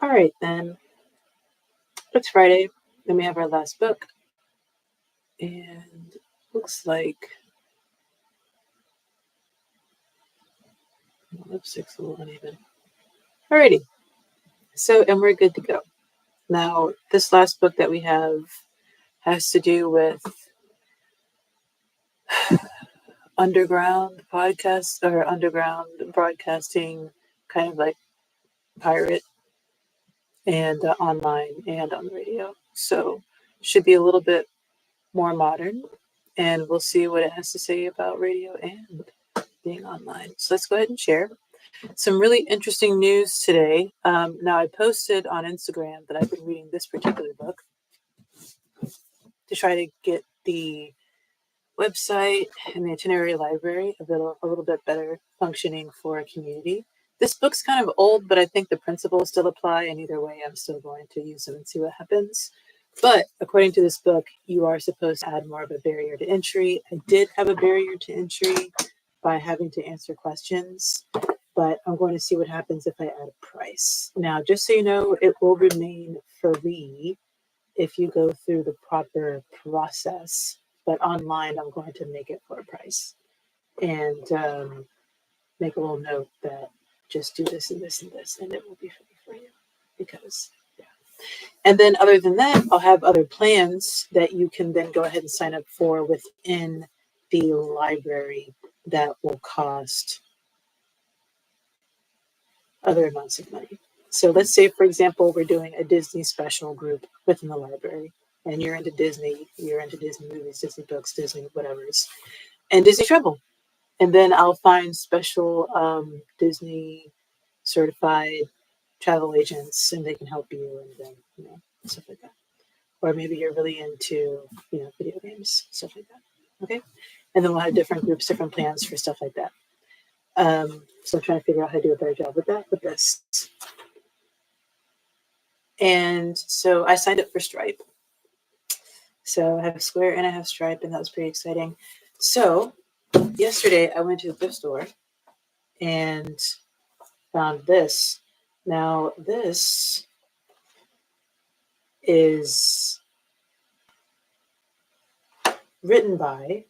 All right, then. It's Friday. Then we have our last book. And looks like my lipstick's a little uneven. Alrighty. So, and we're good to go. Now, this last book that we have has to do with underground podcasts or underground broadcasting, kind of like pirate and online and on the radio. So, should be a little bit more modern. And we'll see what it has to say about radio and being online. So let's go ahead and share. Some really interesting news today. Now, I posted on Instagram that I've been reading this particular book to try to get the website and the Itinerary library a little bit better functioning for a community. This book's kind of old, but I think the principles still apply, and either way, I'm still going to use them and see what happens. But according to this book, you are supposed to add more of a barrier to entry. I did have a barrier to entry by having to answer questions, but I'm going to see what happens if I add a price. Now, just so you know, it will remain free if you go through the proper process, but online, I'm going to make it for a price and make a little note that just do this and this and this, and it will be free for you because, yeah. And then other than that, I'll have other plans that you can then go ahead and sign up for within the library that will cost other amounts of money. So let's say, for example, we're doing a Disney special group within the library, and you're into Disney movies, Disney books, Disney whatevers, and Disney Travel. And then I'll find special Disney certified travel agents, and they can help you, and then, stuff like that. Or maybe you're really into, video games, stuff like that. Okay. And then we'll have different groups, different plans for stuff like that. So I'm trying to figure out how to do a better job with this. And so I signed up for Stripe. So I have Square and I have Stripe, and that was pretty exciting. So yesterday I went to the thrift store and found this. Now this is written by,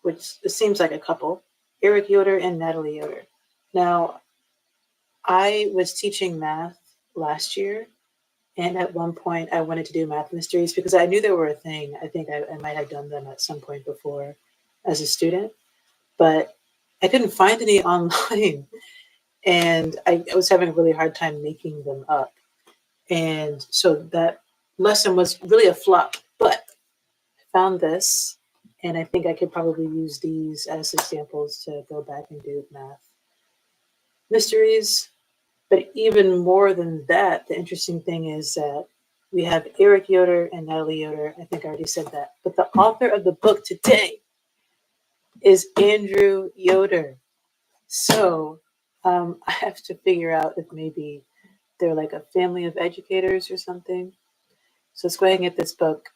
which it seems like a couple, Eric Yoder and Natalie Yoder. Now, I was teaching math last year, and at one point I wanted to do math mysteries because I knew they were a thing. I think I might have done them at some point before as a student, but I couldn't find any online, and I was having a really hard time making them up. And so that lesson was really a flop, but I found this, and I think I could probably use these as examples to go back and do math mysteries. But even more than that, the interesting thing is that we have Eric Yoder and Natalie Yoder. I think I already said that. But the author of the book today is Andrew Yoder. So I have to figure out if maybe they're like a family of educators or something. So let's go ahead and get this book,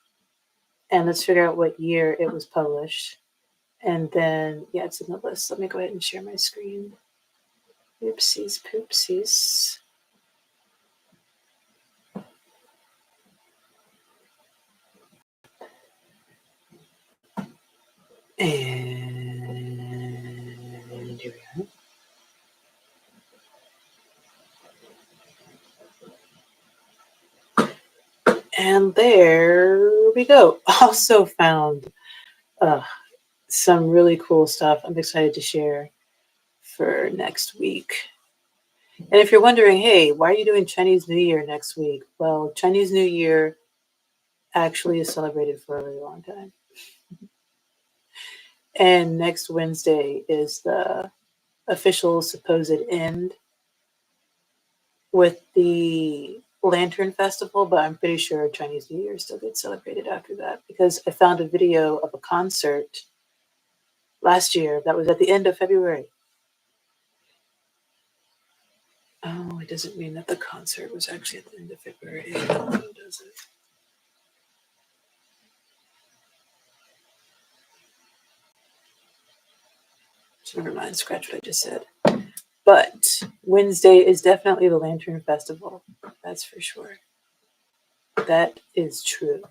and let's figure out what year it was published. And then, yeah, it's in the list. Let me go ahead and share my screen. Oopsies, poopsies. And here we are. And there we go. Also found some really cool stuff I'm excited to share for next week. And if you're wondering, hey, why are you doing Chinese New Year next week? Well, Chinese New Year actually is celebrated for a really long time. And next Wednesday is the official supposed end with the Lantern Festival, but I'm pretty sure Chinese New Year still gets celebrated after that because I found a video of a concert last year that was at the end of February. Oh, it doesn't mean that the concert was actually at the end of February, does it? So never mind, scratch what I just said. But Wednesday is definitely the Lantern Festival. That's for sure. That is true.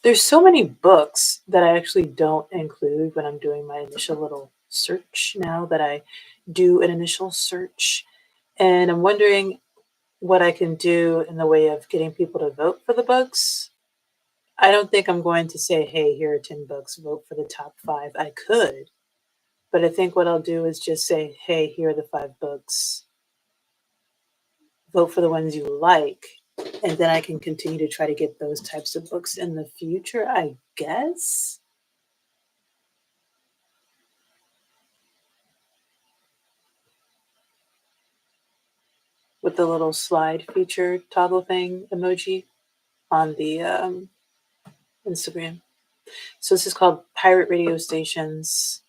There's so many books that I actually don't include when I'm doing my initial little search now that I do an initial search. And I'm wondering what I can do in the way of getting people to vote for the books. I don't think I'm going to say, hey, here are 10 books, vote for the top 5. I could, but I think what I'll do is just say, hey, here are the 5 books. Vote for the ones you like. And then I can continue to try to get those types of books in the future, I guess. With the little slide feature toggle thing emoji on the Instagram. So this is called Pirate Radio Stations.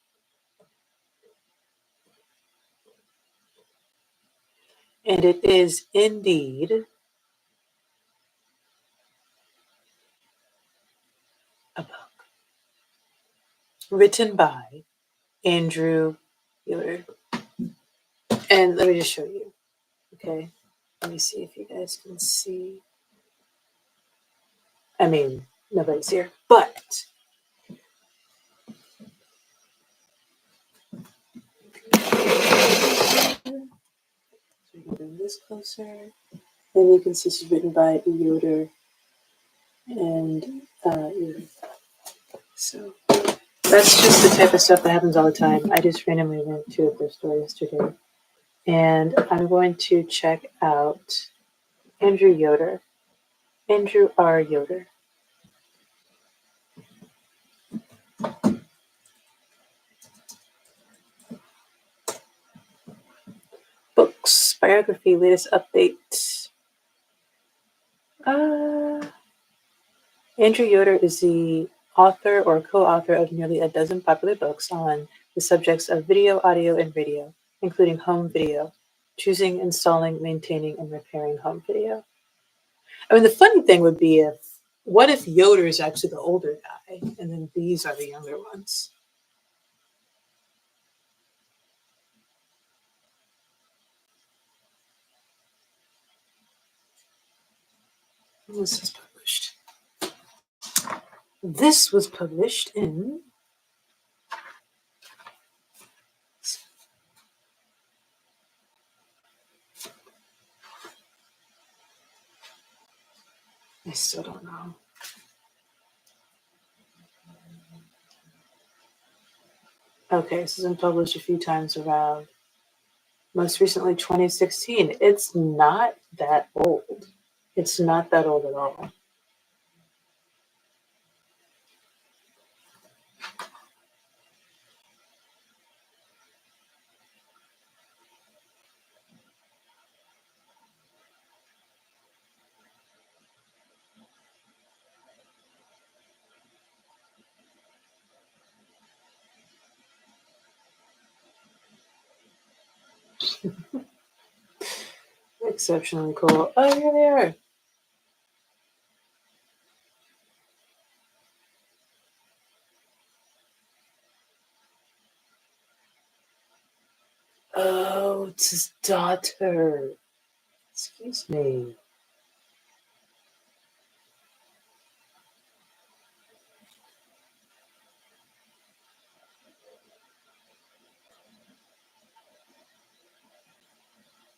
And it is indeed a book written by Andrew Yoder. And let me just show you. Okay. Let me see if you guys can see. I mean, nobody's here, but so we can bring this closer. And you can see she's written by Yoder and Yoder. So that's just the type of stuff that happens all the time. I just randomly went to a thrift store yesterday, and I'm going to check out Andrew Yoder. Andrew R. Yoder. Books, biography, latest update. Andrew Yoder is the author or co-author of nearly a dozen popular books on the subjects of video, audio, and radio, including home video, choosing, installing, maintaining, and repairing home video. I mean, the funny thing would be what if Yoder is actually the older guy, and then these are the younger ones? When was this published? This was published in... I still don't know. Okay, this has been published a few times around. Most recently, 2016. It's not that old. It's not that old at all. Exceptionally cool. Oh, here they are. Oh, it's his daughter. Excuse me.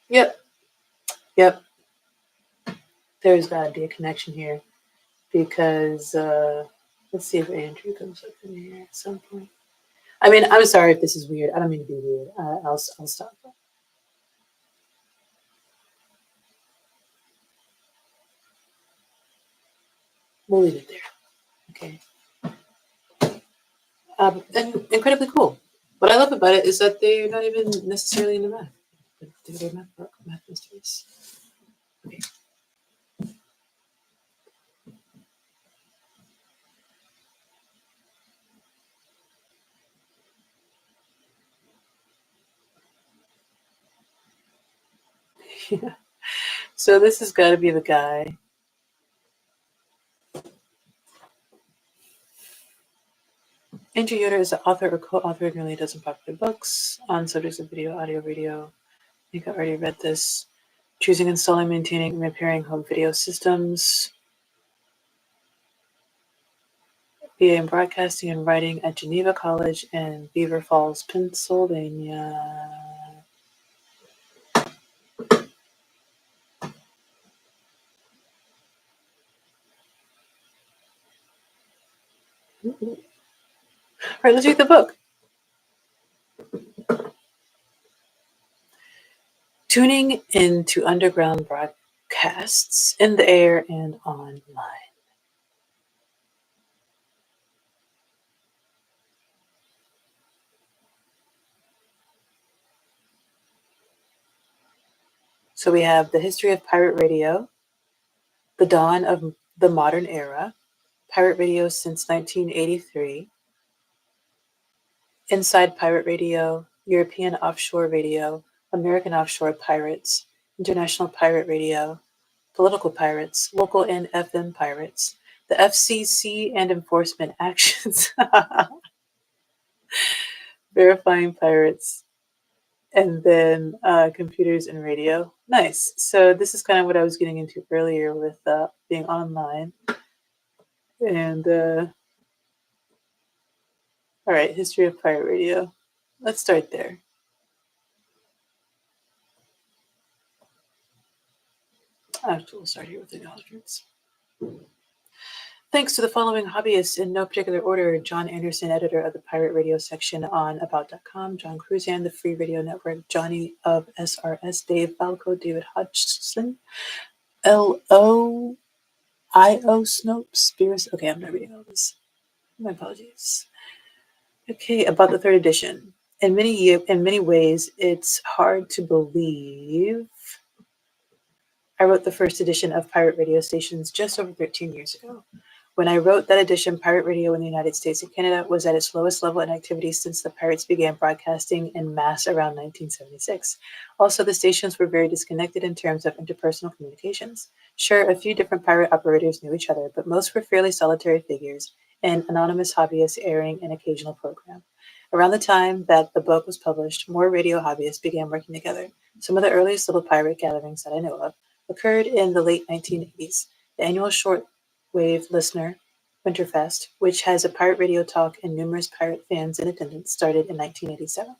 Yep. Yep. There's got to be a connection here because let's see if Andrew comes up in here at some point. I mean, I'm sorry if this is weird. I don't mean to be weird. I'll stop. We'll leave it there. Okay. And incredibly cool. What I love about it is that they're not even necessarily into math. They're math mysteries. Okay. Yeah. So this has got to be the guy. Andrew Yoder is the author or co-author of nearly a dozen popular books on subjects of video, audio, radio. I think I already read this. Choosing, installing, maintaining, and repairing home video systems. BA in Broadcasting and Writing at Geneva College in Beaver Falls, Pennsylvania. Ooh. All right, let's read the book. Tuning into underground broadcasts in the air and online. So we have the history of pirate radio, the dawn of the modern era, pirate radio since 1983, inside pirate radio, European offshore radio, American offshore pirates, international pirate radio, political pirates, local and FM pirates, the FCC and enforcement actions, verifying pirates, and then computers and radio. Nice. So this is kind of what I was getting into earlier with being online. And all right, history of pirate radio. Let's start there. We'll start here with acknowledgements. Thanks to the following hobbyists in no particular order: John Anderson, editor of the Pirate Radio section on About.com, John Cruzan, the Free Radio Network, Johnny of SRS, Dave Falco, David Hodgson, LO, IO Snopes, Spears. Okay, I'm not reading all this. My apologies. Okay, about the third edition. In many ways, it's hard to believe I wrote the first edition of Pirate Radio Stations just over 13 years ago. When I wrote that edition, pirate radio in the United States and Canada was at its lowest level in activity since the pirates began broadcasting en masse around 1976. Also, the stations were very disconnected in terms of interpersonal communications. Sure, a few different pirate operators knew each other, but most were fairly solitary figures and anonymous hobbyists airing an occasional program. Around the time that the book was published, more radio hobbyists began working together. Some of the earliest little pirate gatherings that I know of occurred in the late 1980s. The annual shortwave listener Winterfest, which has a pirate radio talk and numerous pirate fans in attendance, started in 1987.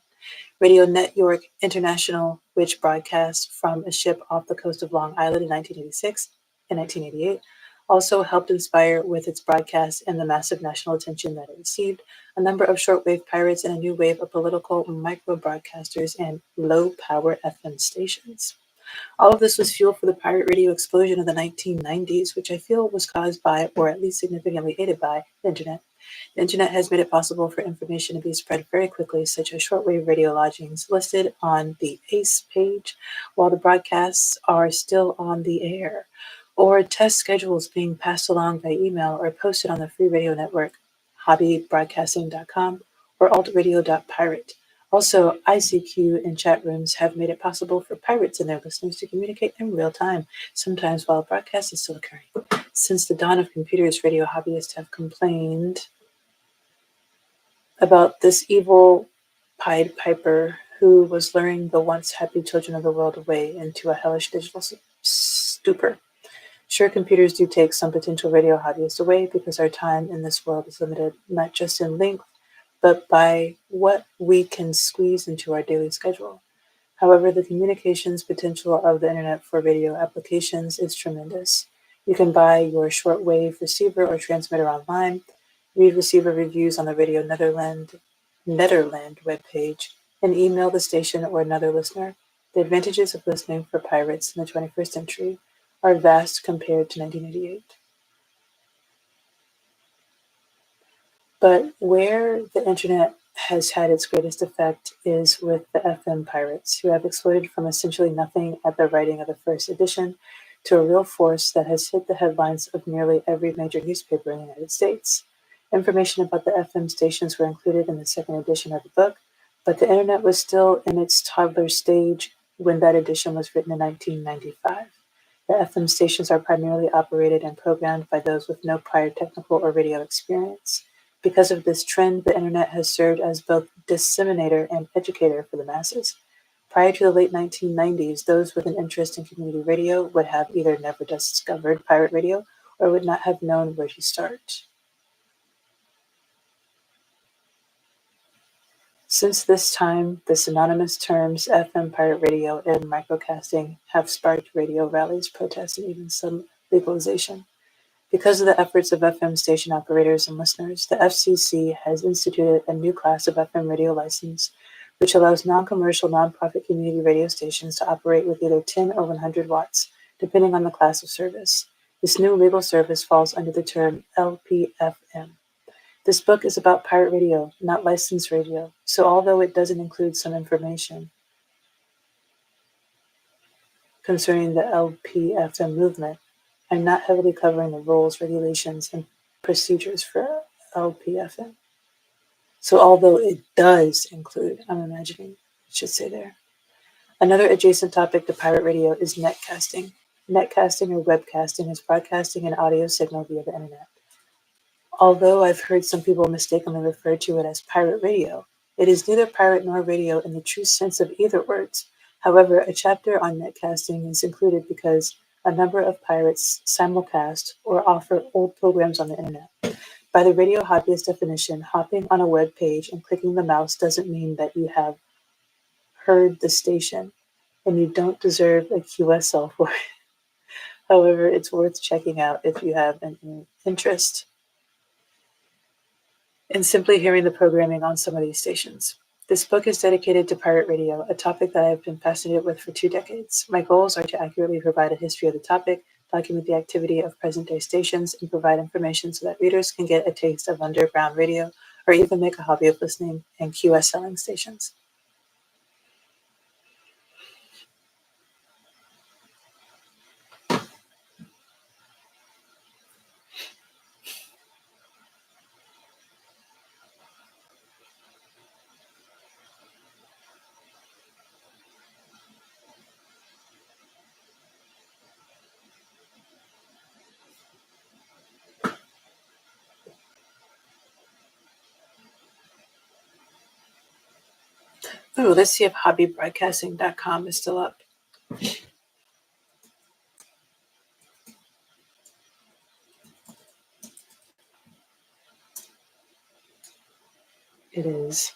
Radio Net York International, which broadcast from a ship off the coast of Long Island in 1986 and 1988, also helped inspire with its broadcast and the massive national attention that it received a number of shortwave pirates and a new wave of political micro broadcasters and low-power FM stations. All of this was fuel for the pirate radio explosion of the 1990s, which I feel was caused by, or at least significantly aided by, the internet. The internet has made it possible for information to be spread very quickly, such as shortwave radio lodgings listed on the ACE page while the broadcasts are still on the air, or test schedules being passed along by email or posted on the free radio network, hobbybroadcasting.com or altradio.pirate. Also, ICQ and chat rooms have made it possible for pirates and their listeners to communicate in real time, sometimes while a broadcast is still occurring. Since the dawn of computers, radio hobbyists have complained about this evil Pied Piper who was luring the once happy children of the world away into a hellish digital stupor. Sure, computers do take some potential radio hobbyists away because our time in this world is limited, not just in length, but by what we can squeeze into our daily schedule. However, the communications potential of the internet for radio applications is tremendous. You can buy your shortwave receiver or transmitter online, read receiver reviews on the Radio Nederland webpage, and email the station or another listener. The advantages of listening for pirates in the 21st century are vast compared to 1988. But where the internet has had its greatest effect is with the FM pirates, who have exploded from essentially nothing at the writing of the first edition to a real force that has hit the headlines of nearly every major newspaper in the United States. Information about the FM stations were included in the second edition of the book, but the internet was still in its toddler stage when that edition was written in 1995. The FM stations are primarily operated and programmed by those with no prior technical or radio experience. Because of this trend, the internet has served as both disseminator and educator for the masses. Prior to the late 1990s, those with an interest in community radio would have either never discovered pirate radio or would not have known where to start. Since this time, the synonymous terms FM pirate radio and microcasting have sparked radio rallies, protests, and even some legalization. Because of the efforts of FM station operators and listeners, the FCC has instituted a new class of FM radio license, which allows non-commercial, non-profit community radio stations to operate with either 10 or 100 watts, depending on the class of service. This new legal service falls under the term LPFM. This book is about pirate radio, not licensed radio, so although it doesn't include some information concerning the LPFM movement, I'm not heavily covering the rules, regulations, and procedures for LPFM. So although it does include, I'm imagining it should say there. Another adjacent topic to pirate radio is netcasting. Netcasting or webcasting is broadcasting an audio signal via the internet. Although I've heard some people mistakenly refer to it as pirate radio, it is neither pirate nor radio in the true sense of either words. However, a chapter on netcasting is included because a number of pirates simulcast or offer old programs on the internet. By the radio hobbyist definition, hopping on a web page and clicking the mouse doesn't mean that you have heard the station, and you don't deserve a QSL for it. However, it's worth checking out if you have an interest and simply hearing the programming on some of these stations. This book is dedicated to pirate radio, a topic that I've been fascinated with for 2 decades. My goals are to accurately provide a history of the topic, document the activity of present-day stations, and provide information so that readers can get a taste of underground radio or even make a hobby of listening and QSLing stations. Oh, let's see if hobbybroadcasting.com is still up. It is.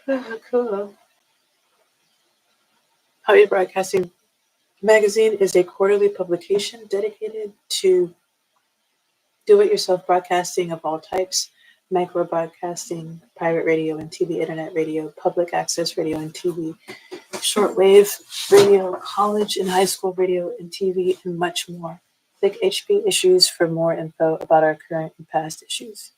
Oh, cool. Hobby Broadcasting Magazine is a quarterly publication dedicated to do-it-yourself broadcasting of all types, micro broadcasting, pirate radio and TV, internet radio, public access radio and TV, shortwave radio, college and high school radio and TV, and much more. Click HP Issues for more info about our current and past issues.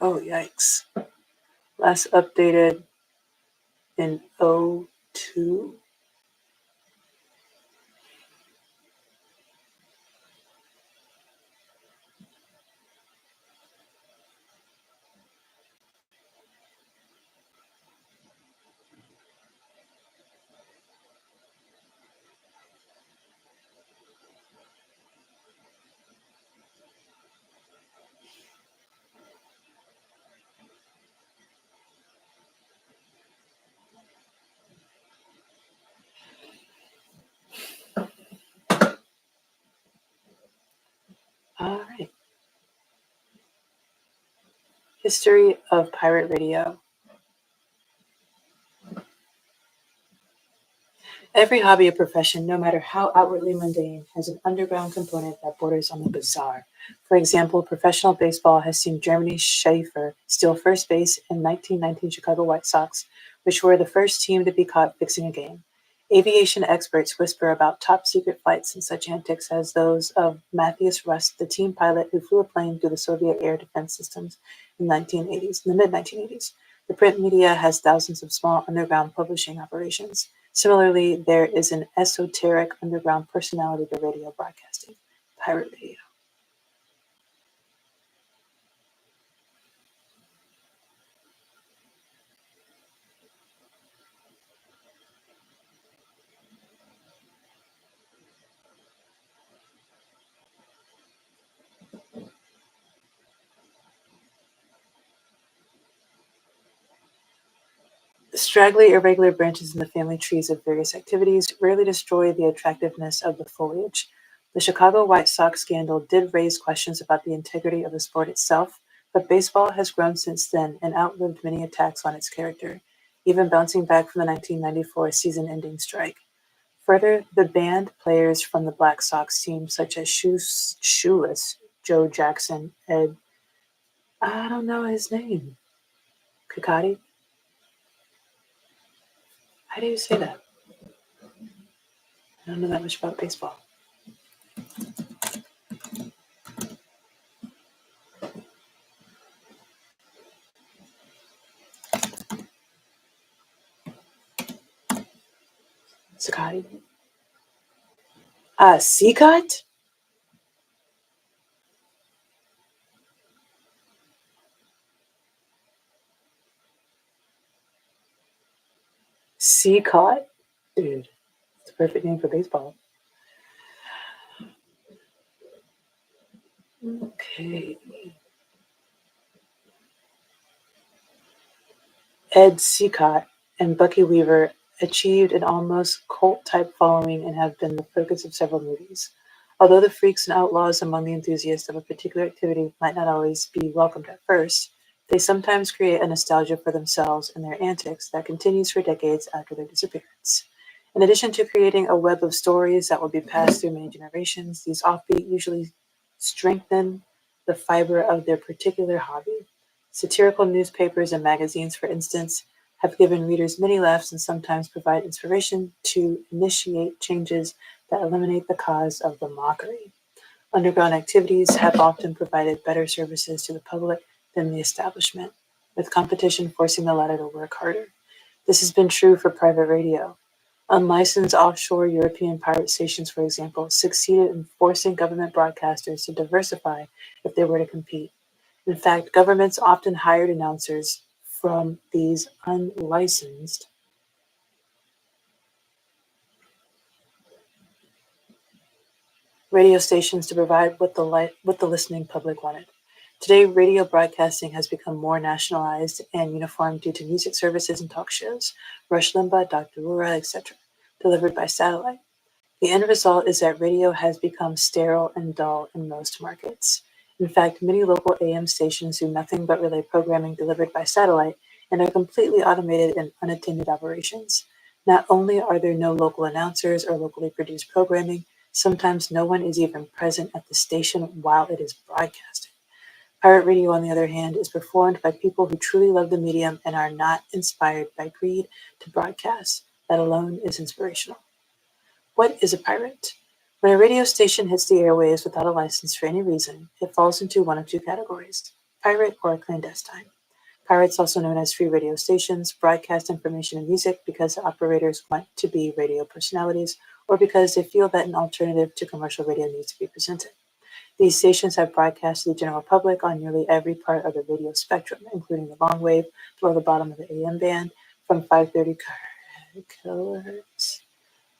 Oh, yikes. Last updated in 02. All right. History of pirate radio. Every hobby or profession, no matter how outwardly mundane, has an underground component that borders on the bizarre. For example, professional baseball has seen Germany Schaefer steal first base in 1919 Chicago White Sox, which were the first team to be caught fixing a game. Aviation experts whisper about top-secret flights and such antics as those of Matthias Rust, the team pilot who flew a plane through the Soviet air defense systems in the mid-1980s. The print media has thousands of small underground publishing operations. Similarly, there is an esoteric underground personality to radio broadcasting, pirate radio. Straggly, irregular branches in the family trees of various activities rarely destroy the attractiveness of the foliage. The Chicago White Sox scandal did raise questions about the integrity of the sport itself, but baseball has grown since then and outlived many attacks on its character, even bouncing back from the 1994 season-ending strike. Further, the banned players from the Black Sox team, such as Shoeless Joe Jackson, I don't know his name, Kakati? How do you say that? I don't know that much about baseball. Sakati? Seacott? Seacott? Dude, it's a perfect name for baseball. Okay. Ed Seacott and Bucky Weaver achieved an almost cult-type following and have been the focus of several movies. Although the freaks and outlaws among the enthusiasts of a particular activity might not always be welcomed at first, they sometimes create a nostalgia for themselves and their antics that continues for decades after their disappearance. In addition to creating a web of stories that will be passed through many generations, these offbeat usually strengthen the fiber of their particular hobby. Satirical newspapers and magazines, for instance, have given readers many laughs and sometimes provide inspiration to initiate changes that eliminate the cause of the mockery. Underground activities have often provided better services to the public than the establishment, with competition forcing the latter to work harder. This has been true for private radio. Unlicensed offshore European pirate stations, for example, succeeded in forcing government broadcasters to diversify if they were to compete. In fact, governments often hired announcers from these unlicensed radio stations to provide what the listening public wanted. Today, radio broadcasting has become more nationalized and uniform due to music services and talk shows, Rush Limbaugh, Dr. Rura, etc., delivered by satellite. The end result is that radio has become sterile and dull in most markets. In fact, many local AM stations do nothing but relay programming delivered by satellite and are completely automated and unattended operations. Not only are there no local announcers or locally produced programming, sometimes no one is even present at the station while it is broadcasting. Pirate radio, on the other hand, is performed by people who truly love the medium and are not inspired by greed to broadcast. That alone is inspirational. What is a pirate? When a radio station hits the airwaves without a license for any reason, it falls into one of two categories: pirate or clandestine. Pirates, also known as free radio stations, broadcast information and music because the operators want to be radio personalities or because they feel that an alternative to commercial radio needs to be presented. These stations have broadcast to the general public on nearly every part of the radio spectrum, including the long wave below the bottom of the AM band from 530 kilohertz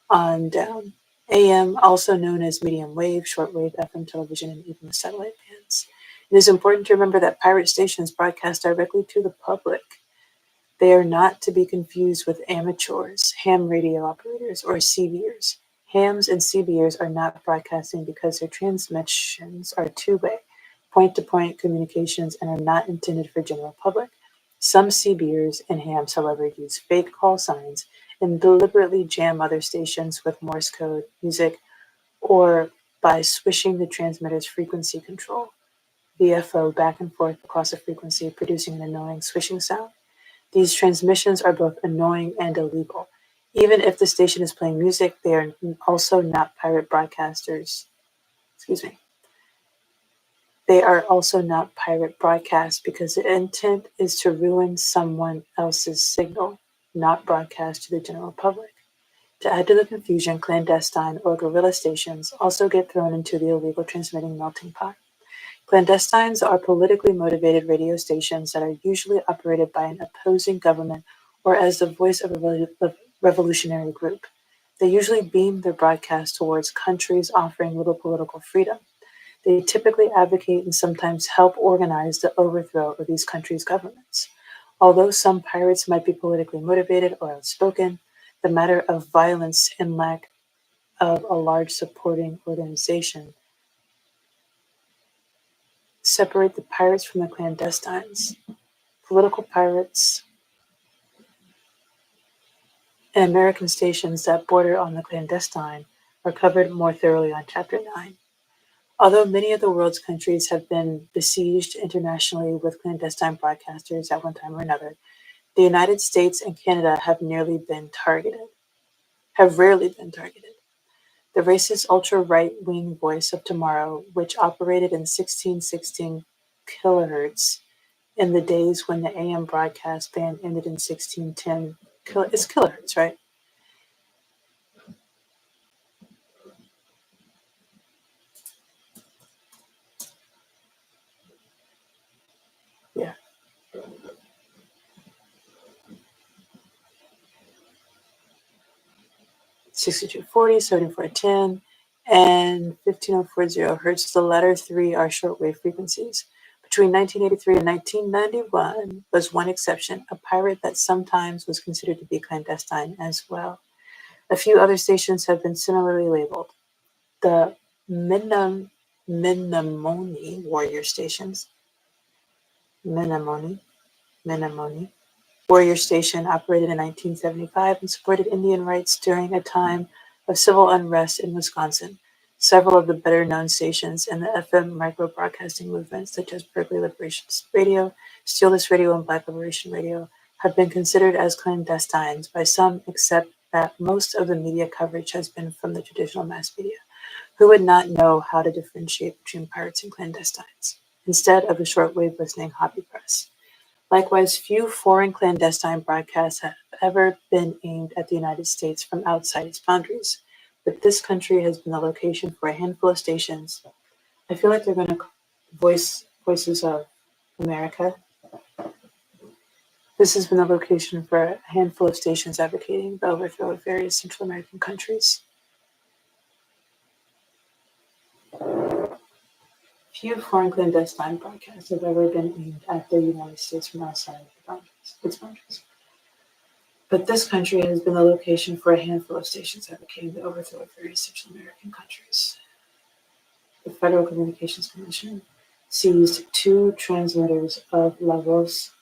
on down. AM, also known as medium wave, shortwave, FM television, and even the satellite bands. It is important to remember that pirate stations broadcast directly to the public. They are not to be confused with amateurs, ham radio operators, or CBers. Hams and CBers are not broadcasting because their transmissions are two-way, point-to-point communications and are not intended for general public. Some CBers and hams, however, use fake call signs and deliberately jam other stations with Morse code music or by swishing the transmitter's frequency control, VFO, back and forth across a frequency, producing an annoying swishing sound. These transmissions are both annoying and illegal. Even if the station is playing music, they are also not pirate broadcasters. They are also not pirate broadcasts because the intent is to ruin someone else's signal, not broadcast to the general public. To add to the confusion, clandestine or guerrilla stations also get thrown into the illegal transmitting melting pot. Clandestines are politically motivated radio stations that are usually operated by an opposing government or as the voice of a revolutionary group. They usually beam their broadcast towards countries offering little political freedom. They typically advocate and sometimes help organize the overthrow of these countries' governments. Although some pirates might be politically motivated or outspoken, the matter of violence and lack of a large supporting organization separate the pirates from the clandestines. Political pirates and American stations that border on the clandestine are covered more thoroughly on Chapter 9. Although many of the world's countries have been besieged internationally with clandestine broadcasters at one time or another, the United States and Canada have rarely been targeted. The racist ultra-right-wing Voice of Tomorrow, which operated in 1616 kilohertz in the days when the AM broadcast band ended in 1610. It's kilohertz, right? Yeah. 6240, 7410, and 15040 hertz. The latter three are shortwave frequencies. Between 1983 and 1991 was one exception, a pirate that sometimes was considered to be clandestine as well. A few other stations have been similarly labeled. The Menominee warrior stations, Menominee Warrior Station operated in 1975 and supported Indian rights during a time of civil unrest in Wisconsin. Several of the better-known stations in the FM micro-broadcasting movement, such as Berkeley Liberation Radio, Steelers Radio, and Black Liberation Radio, have been considered as clandestines by some, except that most of the media coverage has been from the traditional mass media, who would not know how to differentiate between pirates and clandestines, instead of the shortwave listening hobby press. Likewise, few foreign clandestine broadcasts have ever been aimed at the United States from outside its boundaries, but this country has been the location for a handful of stations. I feel like they're going to Voices of America. This has been the location for a handful of stations advocating the overthrow of various Central American countries. Few foreign clandestine broadcasts have ever been aimed at the United States from outside its boundaries. But this country has been the location for a handful of stations advocating the overthrow of various Central American countries. The Federal Communications Commission seized 2 transmitters of La Voz.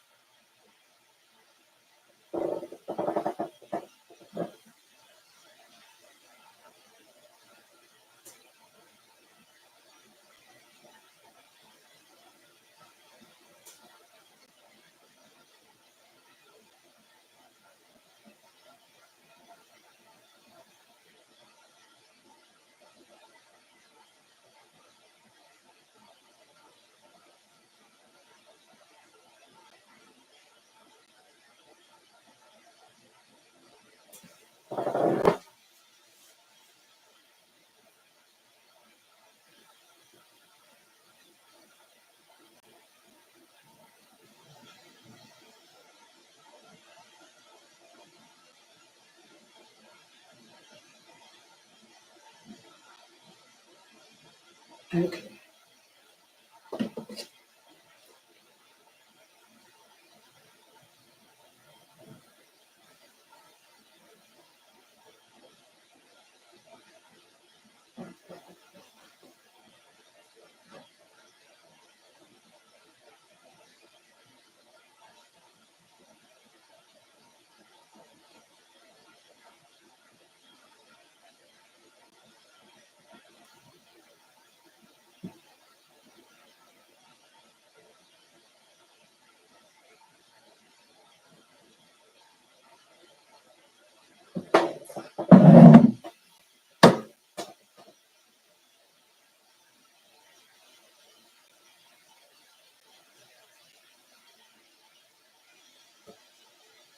Okay.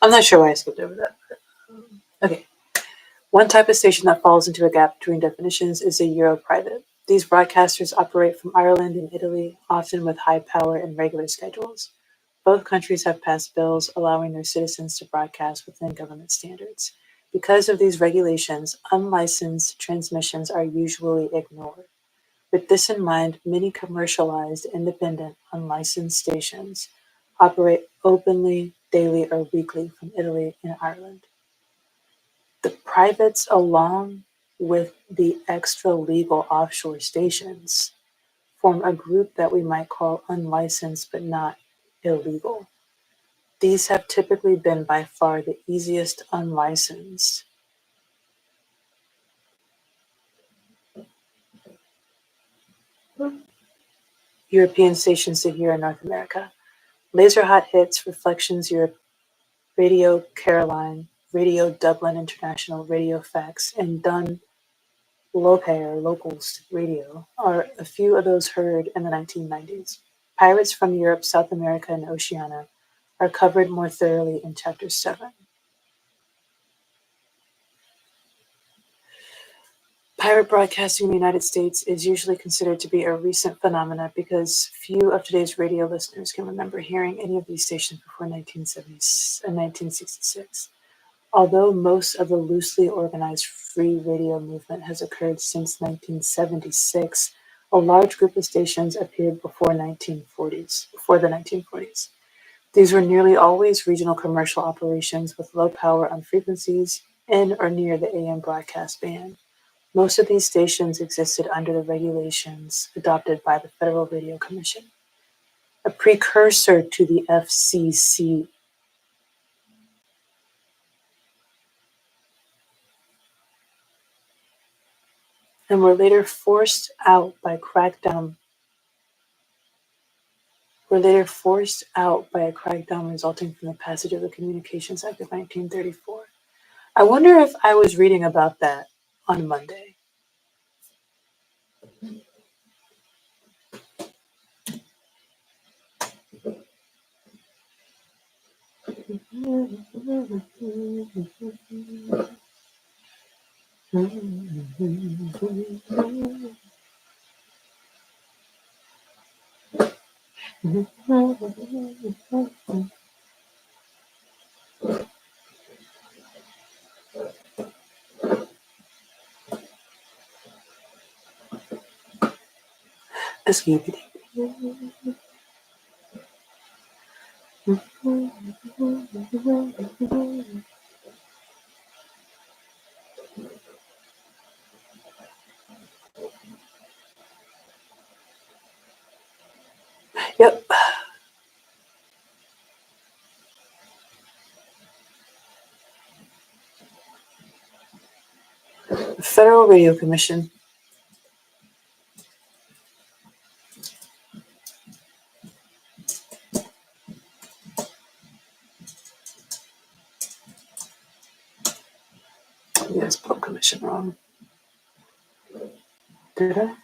I'm not sure why I skipped over that. Okay. One type of station that falls into a gap between definitions is a Euro-private. These broadcasters operate from Ireland and Italy, often with high power and regular schedules. Both countries have passed bills allowing their citizens to broadcast within government standards. Because of these regulations, unlicensed transmissions are usually ignored. With this in mind, many commercialized, independent, unlicensed stations operate openly daily or weekly from Italy and Ireland. The privates, along with the extra-legal offshore stations, form a group that we might call unlicensed but not illegal. These have typically been by far the easiest unlicensed. European stations to hear in North America. Laser Hot Hits, Reflections Europe, Radio Caroline, Radio Dublin International, Radio Fax, and Dun Lope or Locals Radio are a few of those heard in the 1990s. Pirates from Europe, South America, and Oceania are covered more thoroughly in Chapter 7. Pirate broadcasting in the United States is usually considered to be a recent phenomenon because few of today's radio listeners can remember hearing any of these stations before 1966. Although most of the loosely organized free radio movement has occurred since 1976, a large group of stations appeared before the 1940s. These were nearly always regional commercial operations with low power on frequencies in or near the AM broadcast band. Most of these stations existed under the regulations adopted by the Federal Radio Commission, a precursor to the FCC. And were later forced out by a crackdown resulting from the passage of the Communications Act of 1934. I wonder if I was reading about that on Monday. Excuse me. Yep. The Federal Radio Commission. Yes, spelled commission wrong. Did I?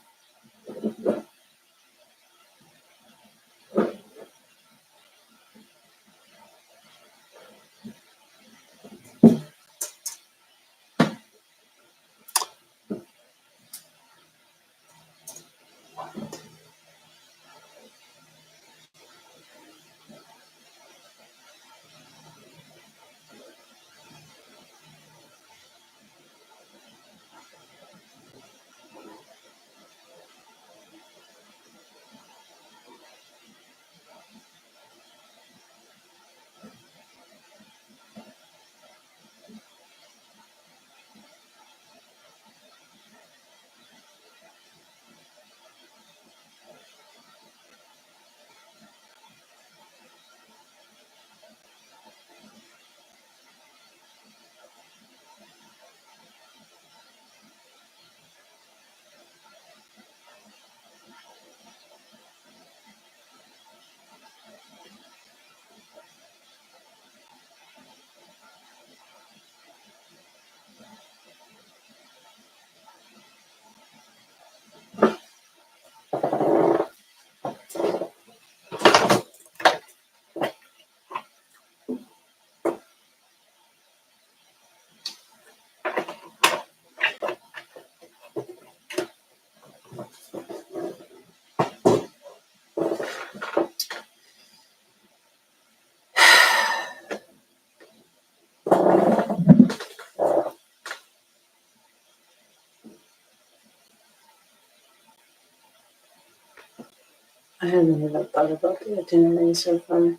I haven't even thought about the itinerary so far.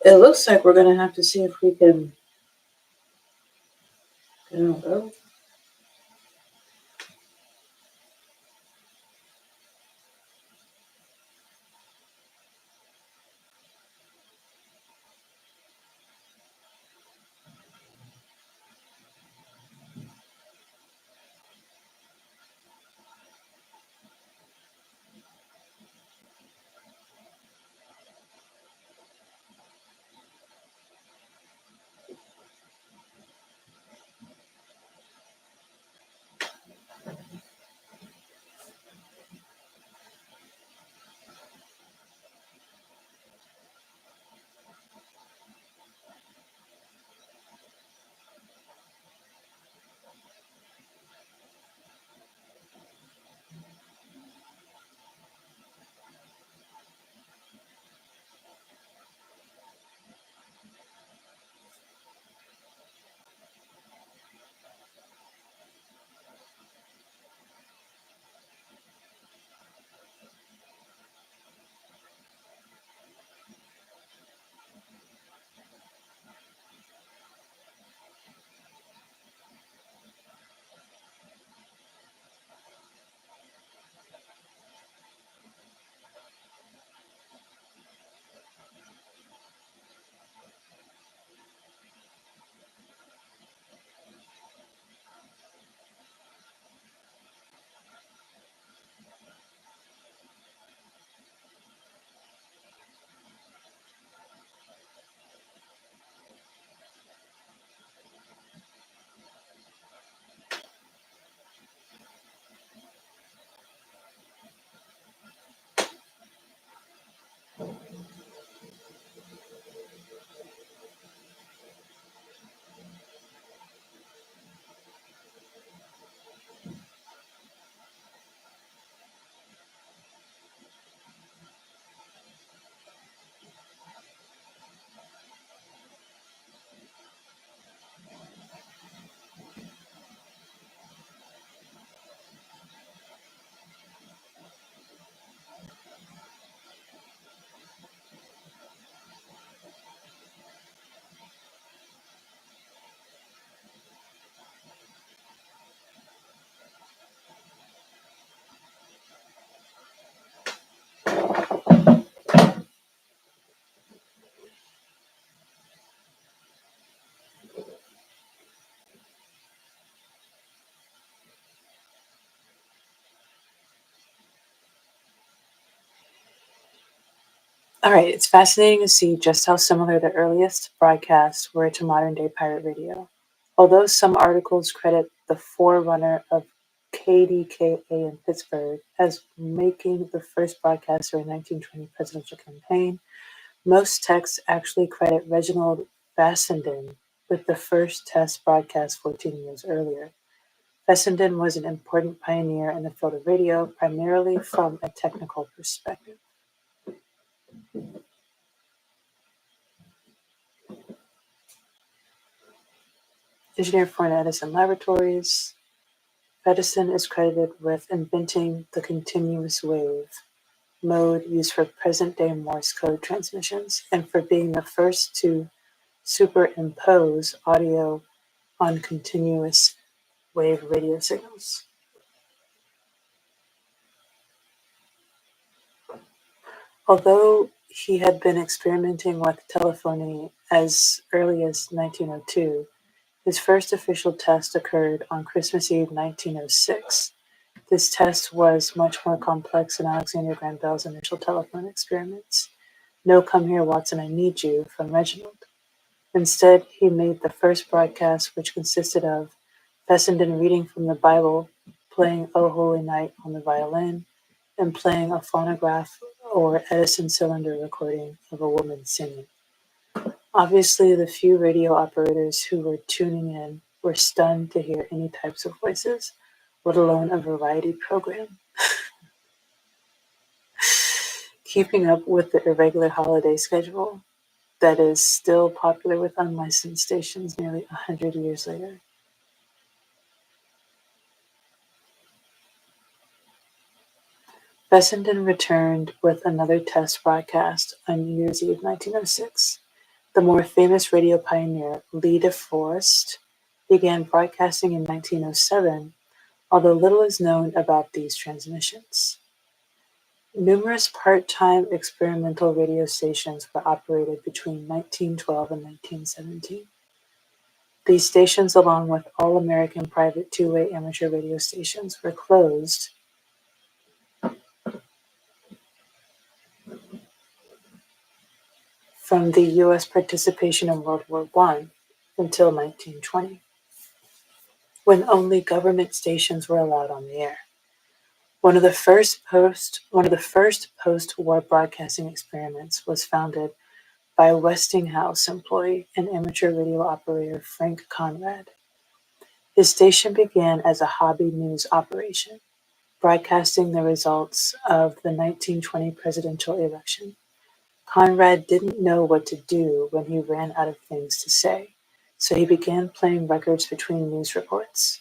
It looks like we're going to have to see if we can. I don't know. All right, it's fascinating to see just how similar the earliest broadcasts were to modern day pirate radio. Although some articles credit the forerunner of KDKA in Pittsburgh as making the first broadcast during the 1920 presidential campaign, most texts actually credit Reginald Fassenden with the first test broadcast 14 years earlier. Fessenden was an important pioneer in the field of radio, primarily from a technical perspective. Engineer for an Edison Laboratories, Edison is credited with inventing the continuous wave mode used for present-day Morse code transmissions and for being the first to superimpose audio on continuous wave radio signals. Although he had been experimenting with telephony as early as 1902, his first official test occurred on Christmas Eve 1906. This test was much more complex than Alexander Graham Bell's initial telephone experiments. No, come here, Watson, I need you, from Reginald. Instead, he made the first broadcast, which consisted of Fessenden reading from the Bible, playing O Holy Night on the violin, and playing a phonograph or Edison cylinder recording of a woman singing. Obviously, the few radio operators who were tuning in were stunned to hear any types of voices, let alone a variety program. Keeping up with the irregular holiday schedule that is still popular with unlicensed stations nearly 100 years later. Fessenden returned with another test broadcast on New Year's Eve 1906. The more famous radio pioneer Lee DeForest began broadcasting in 1907, although little is known about these transmissions. Numerous part-time experimental radio stations were operated between 1912 and 1917. These stations, along with all American private two-way amateur radio stations, were closed from the U.S. participation in World War I until 1920, when only government stations were allowed on the air. One of the first post-war broadcasting experiments was founded by Westinghouse employee and amateur radio operator Frank Conrad. His station began as a hobby news operation, broadcasting the results of the 1920 presidential election. Conrad didn't know what to do when he ran out of things to say, so he began playing records between news reports.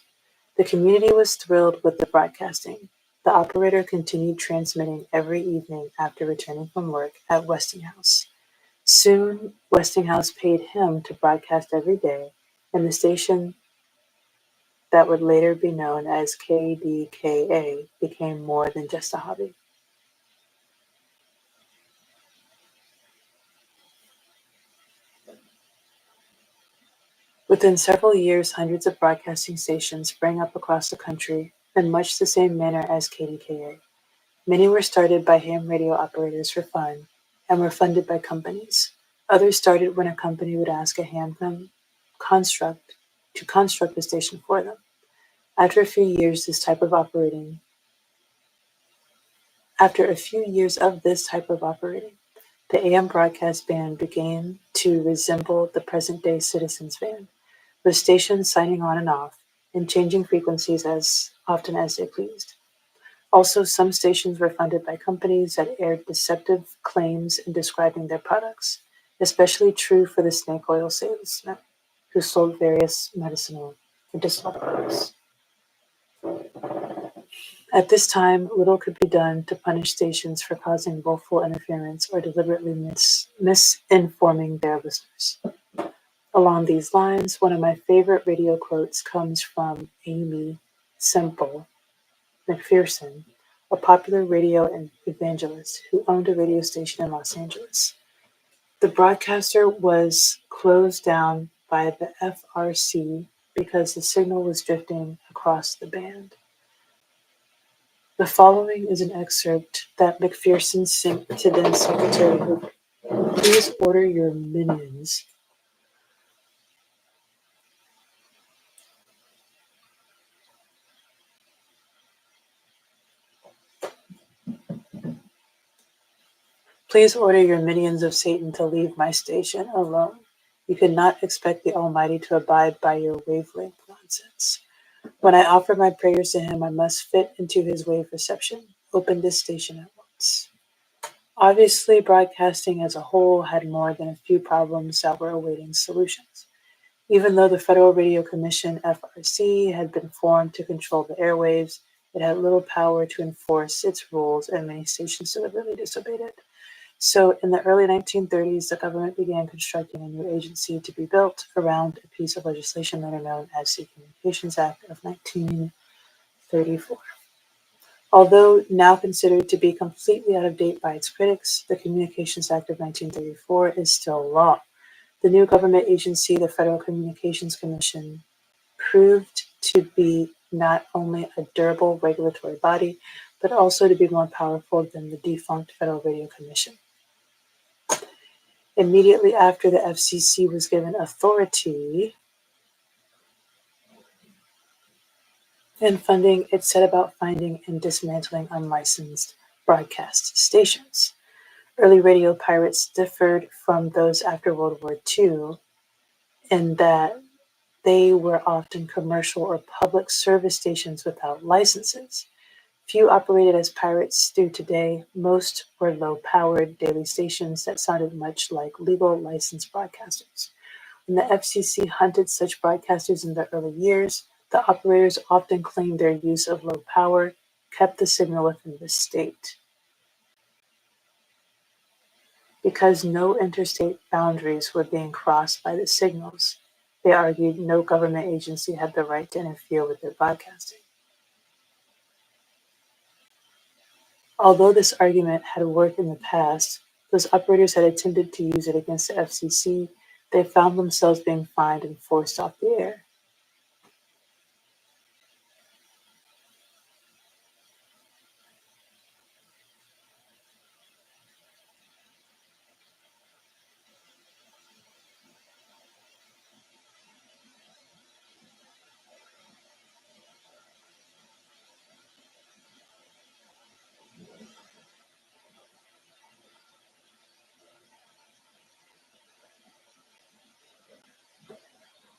The community was thrilled with the broadcasting. The operator continued transmitting every evening after returning from work at Westinghouse. Soon, Westinghouse paid him to broadcast every day, and the station that would later be known as KDKA became more than just a hobby. Within several years, hundreds of broadcasting stations sprang up across the country in much the same manner as KDKA. Many were started by ham radio operators for fun and were funded by companies. Others started when a company would ask a ham construct to construct a station for them. After a few years of this type of operating, the AM broadcast band began to resemble the present-day Citizens band, with stations signing on and off and changing frequencies as often as they pleased. Also, some stations were funded by companies that aired deceptive claims in describing their products, especially true for the snake oil salesman who sold various medicinal products. At this time, little could be done to punish stations for causing willful interference or deliberately misinforming their listeners. Along these lines, one of my favorite radio quotes comes from Amy Semple McPherson, a popular radio evangelist who owned a radio station in Los Angeles. The broadcaster was closed down by the FRC because the signal was drifting across the band. The following is an excerpt that McPherson sent to then Secretary Hoover. Please order your minions. Please order your minions of Satan to leave my station alone. You cannot expect the Almighty to abide by your wavelength nonsense. When I offer my prayers to him, I must fit into his wave reception. Open this station at once. Obviously, broadcasting as a whole had more than a few problems that were awaiting solutions. Even though the Federal Radio Commission, FRC, had been formed to control the airwaves, it had little power to enforce its rules, and many stations deliberately disobeyed it. So in the early 1930s, the government began constructing a new agency to be built around a piece of legislation later known as the Communications Act of 1934. Although now considered to be completely out of date by its critics, the Communications Act of 1934 is still law. The new government agency, the Federal Communications Commission, proved to be not only a durable regulatory body, but also to be more powerful than the defunct Federal Radio Commission. Immediately after the FCC was given authority and funding, it set about finding and dismantling unlicensed broadcast stations. Early radio pirates differed from those after World War II in that they were often commercial or public service stations without licenses. Few operated as pirates do today. Most were low-powered daily stations that sounded much like legal licensed broadcasters. When the FCC hunted such broadcasters in the early years, the operators often claimed their use of low power kept the signal within the state. Because no interstate boundaries were being crossed by the signals, they argued no government agency had the right to interfere with their broadcasting. Although this argument had worked in the past, those operators had attempted to use it against the FCC. They found themselves being fined and forced off the air.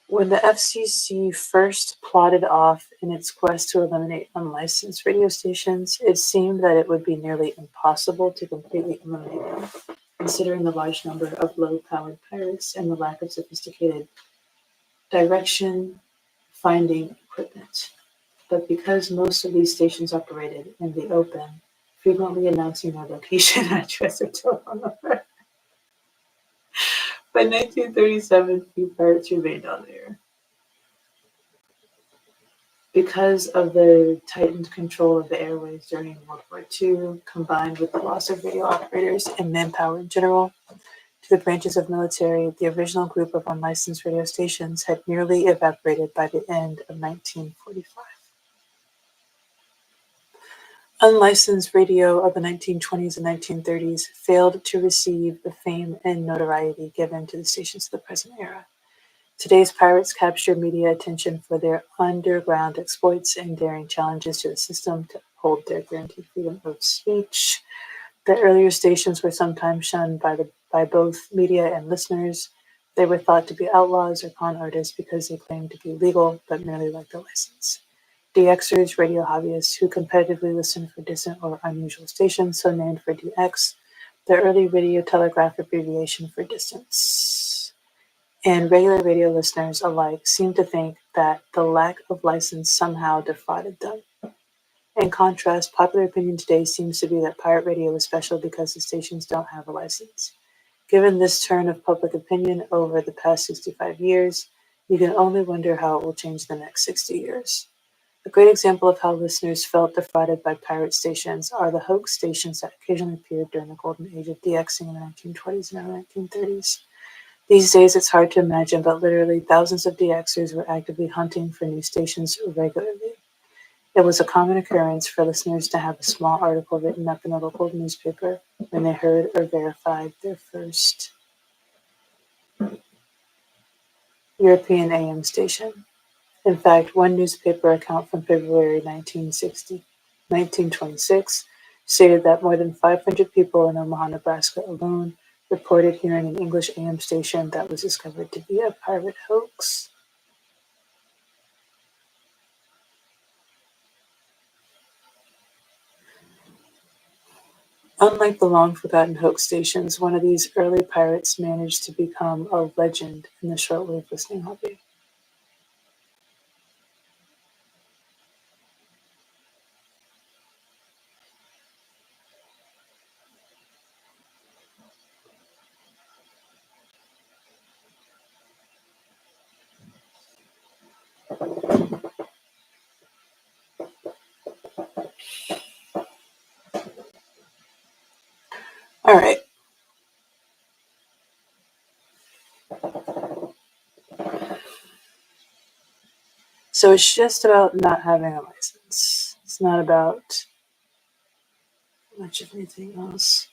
When the FCC first plodded off in its quest to eliminate unlicensed radio stations, it seemed that it would be nearly impossible to completely eliminate them, considering the large number of low-powered pirates and the lack of sophisticated direction-finding equipment. But because most of these stations operated in the open, frequently announcing their location, address, or telephone number, by 1937, few pirates remained on the air. Because of the tightened control of the airwaves during World War II, combined with the loss of radio operators and manpower in general to the branches of military, the original group of unlicensed radio stations had nearly evaporated by the end of 1945. Unlicensed radio of the 1920s and 1930s failed to receive the fame and notoriety given to the stations of the present era. Today's pirates capture media attention for their underground exploits and daring challenges to the system to uphold their guaranteed freedom of speech. The earlier stations were sometimes shunned by both media and listeners. They were thought to be outlaws or con artists because they claimed to be legal but merely lacked a license. DXers, radio hobbyists who competitively listened for distant or unusual stations, so named for DX, the early radio telegraph abbreviation for distance. And regular radio listeners alike seem to think that the lack of license somehow defrauded them. In contrast, popular opinion today seems to be that pirate radio is special because the stations don't have a license. Given this turn of public opinion over the past 65 years, you can only wonder how it will change the next 60 years. A great example of how listeners felt defrauded by pirate stations are the hoax stations that occasionally appeared during the golden age of DXing in the 1920s and early 1930s. These days, it's hard to imagine, but literally thousands of DXers were actively hunting for new stations regularly. It was a common occurrence for listeners to have a small article written up in a local newspaper when they heard or verified their first European AM station. In fact, one newspaper account from February 1926 stated that more than 500 people in Omaha, Nebraska alone reported hearing an English AM station that was discovered to be a pirate hoax. Unlike the long-forgotten hoax stations, one of these early pirates managed to become a legend in the shortwave listening hobby. All right. So it's just about not having a license. It's not about much of anything else.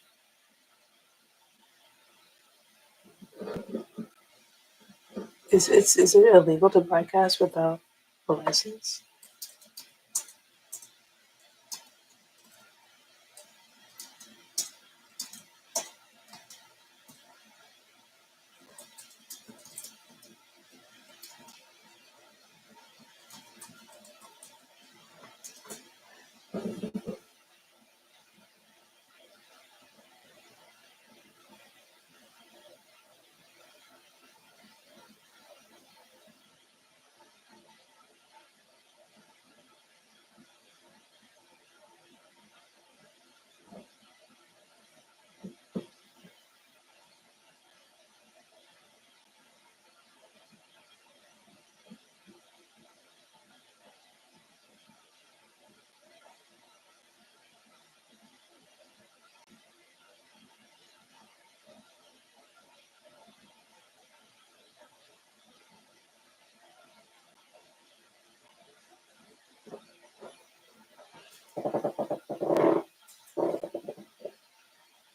Is it illegal to broadcast without a license?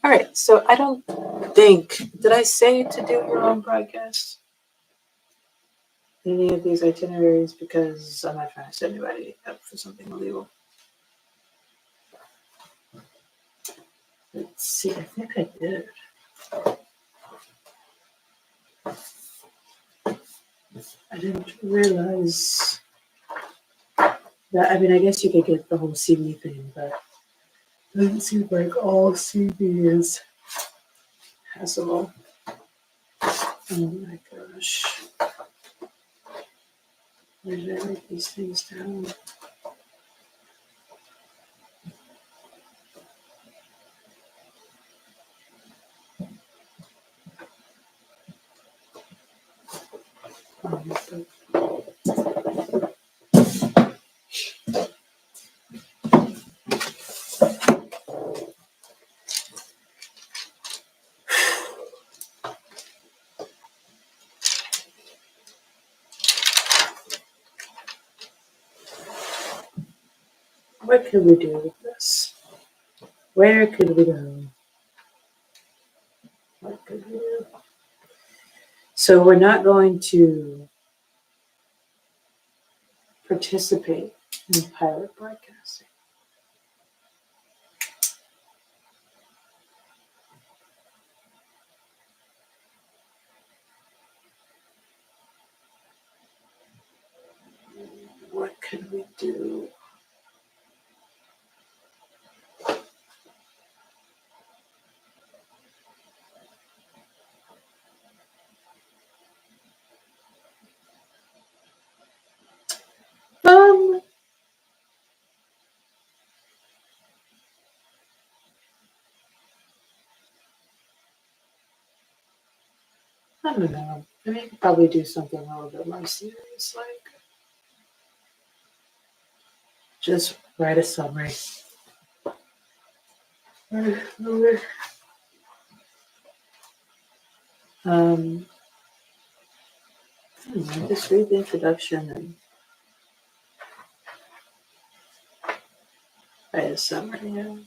All right, so I don't think, did I say to do your own broadcast? Any of these itineraries, because I'm not trying to set anybody up for something illegal. Let's see, I think I did. I didn't realize that. I mean, I guess you could get the whole CD thing, but it doesn't seem like all CD is passable. Oh my gosh. Where did I write these things down? What could we do with this? Where could we go? What could we do? So we're not going to participate in pirate broadcasting. What could we do? I don't know. I mean, you could probably do something a little bit more serious, like just write a summary. I don't know, just read the introduction and write a summary.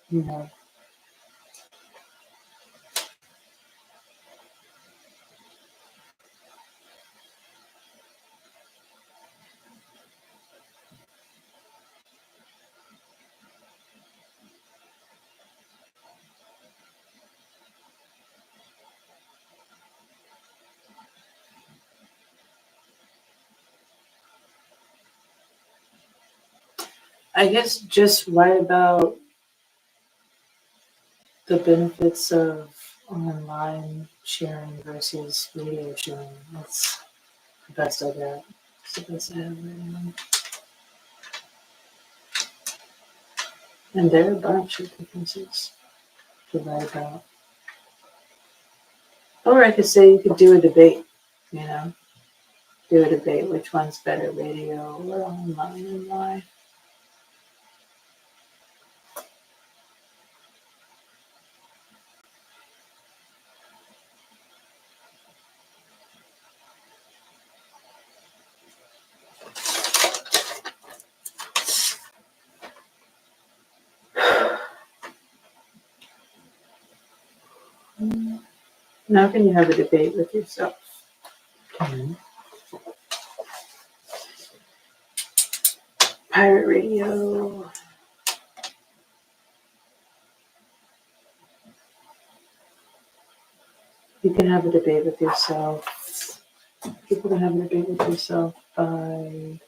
You know. I guess just write about the benefits of online sharing versus radio sharing. That's the best I got. It's the best I have right now. And there are a bunch of differences to write about. Or I could say you could do a debate, you know, do a debate which one's better, radio or online, and why. Now can you have a debate with yourself? Pirate radio. You can have a debate with yourself. People can have a debate with yourself by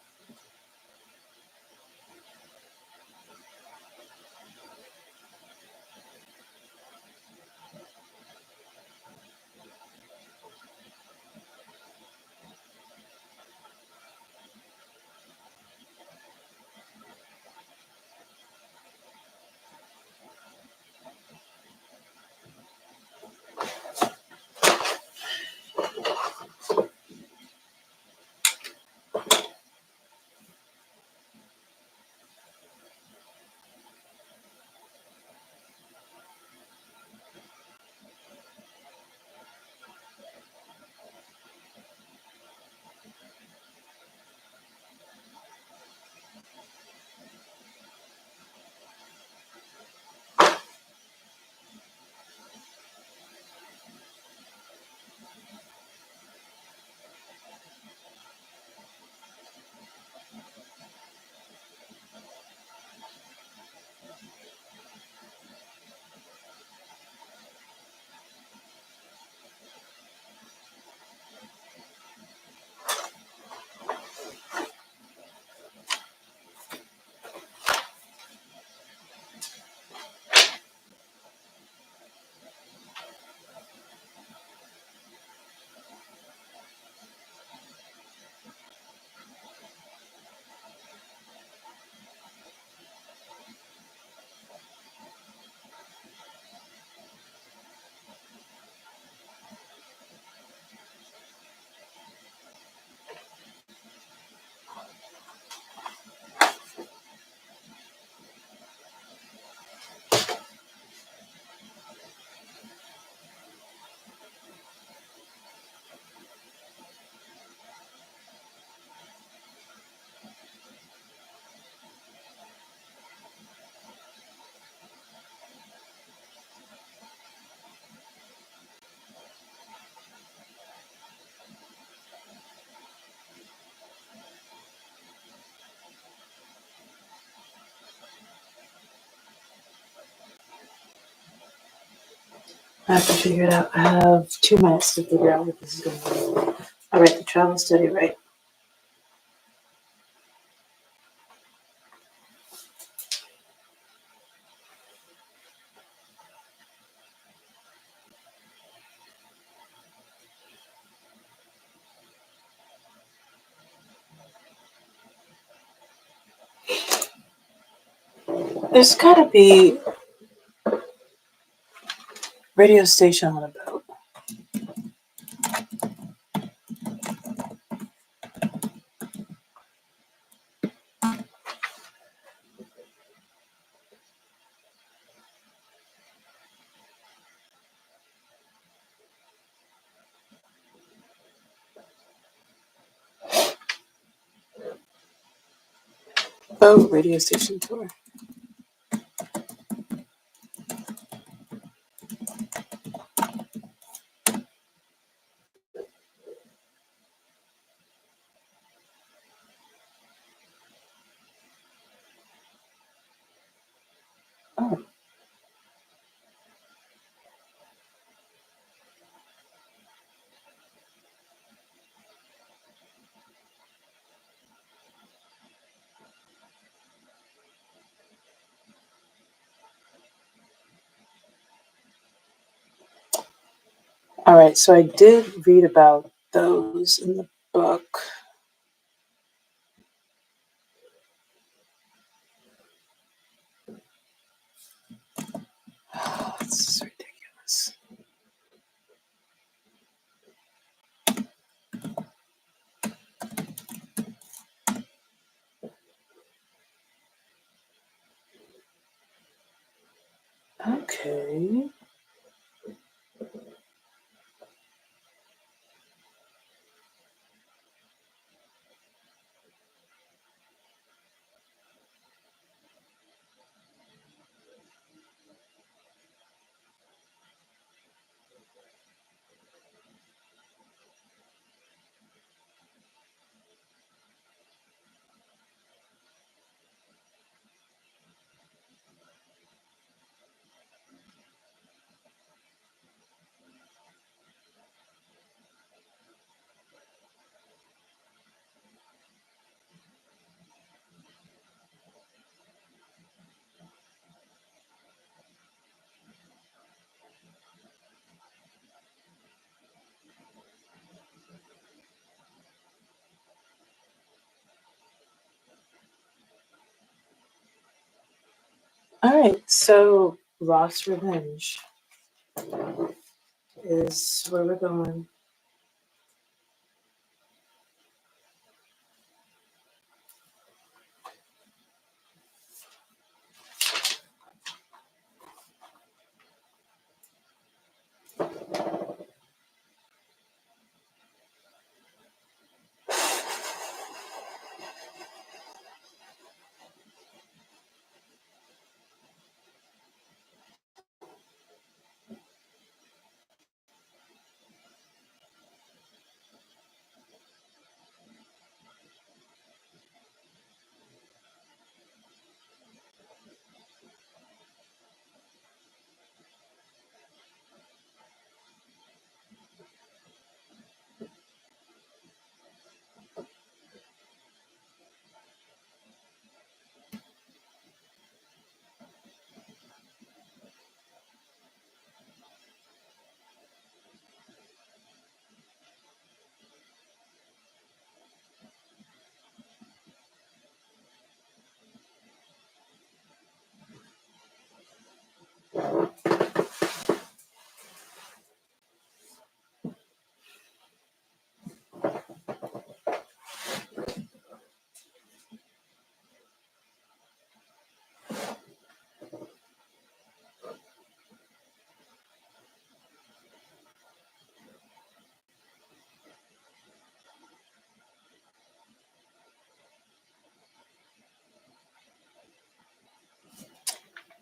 I have to figure it out. I have 2 minutes to figure out what this is going to be. All right, the travel study, right? There's got to be radio station on a boat. Boat radio station tour. Oh, all right. So I did read about those in the book. Oh, this is ridiculous. Okay. All right. So Lost Revenge is where we're going.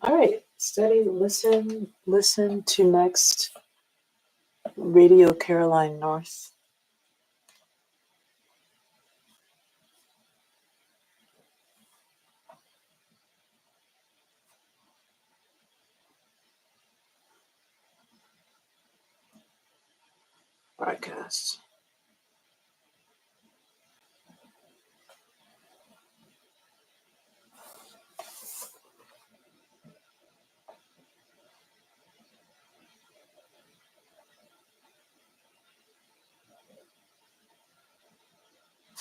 All right. Study, listen to next Radio Caroline North. broadcast.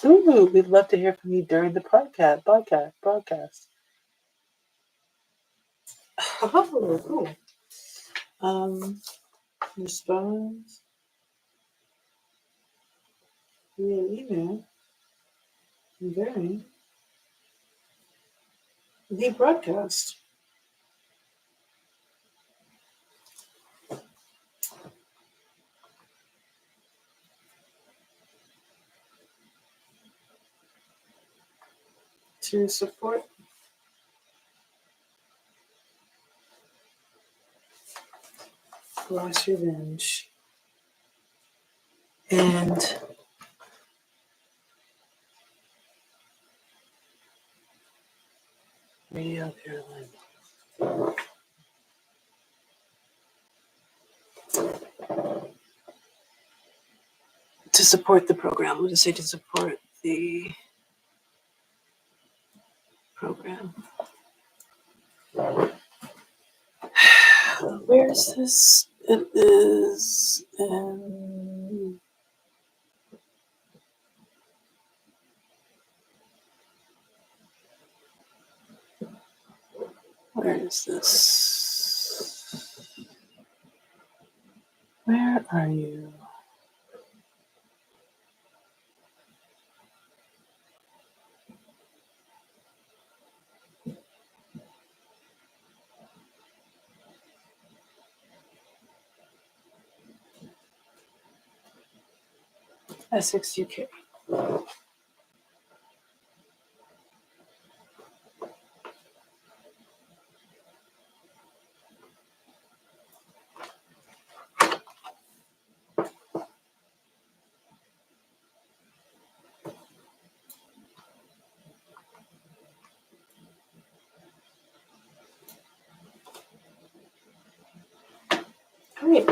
Ooh, we'd love to hear from you during the broadcast. Oh, cool. Response via email during the broadcast. To support Lost Revenge and Radio Caroline. To support the program. We'll just say to support the program. Where is this? It is in where is this? Where are you? Essex, UK. Great.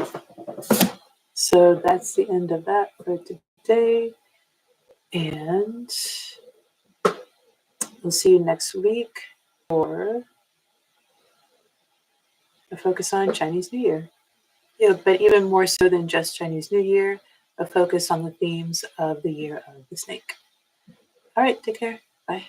So that's the end of that for today. And we'll see you next week for a focus on Chinese New Year. Yeah, but even more so than just Chinese New Year, a focus on the themes of the Year of the Snake. All right, take care. Bye.